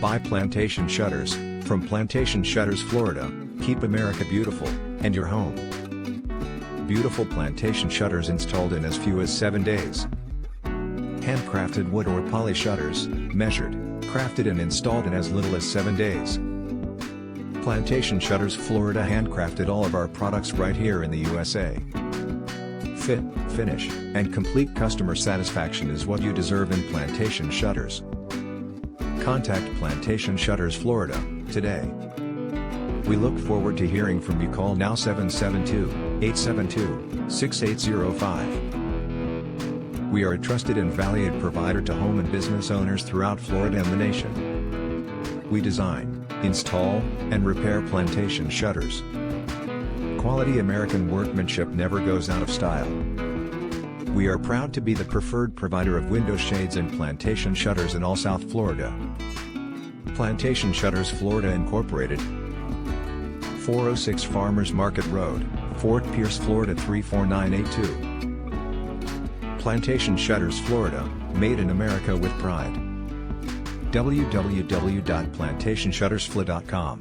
Buy Plantation Shutters, from Plantation Shutters Florida. Keep America beautiful, and your home beautiful. Plantation Shutters installed in as few as 7 days. Handcrafted wood or poly shutters, measured, crafted and installed in as little as 7 days. Plantation Shutters Florida handcrafted all of our products right here in the USA. Fit, finish, and complete customer satisfaction is what you deserve in Plantation Shutters. Contact Plantation Shutters Florida today. We look forward to hearing from you. Call now 772-872-6805. We are a trusted and valued provider to home and business owners throughout Florida and the nation. We design, install, and repair plantation shutters. Quality American workmanship never goes out of style. We are proud to be the preferred provider of window shades and plantation shutters in all South Florida. Plantation Shutters Florida Incorporated, 406 Farmers Market Road, Fort Pierce, Florida 34982. Plantation Shutters Florida, made in America with pride. www.plantationshuttersfla.com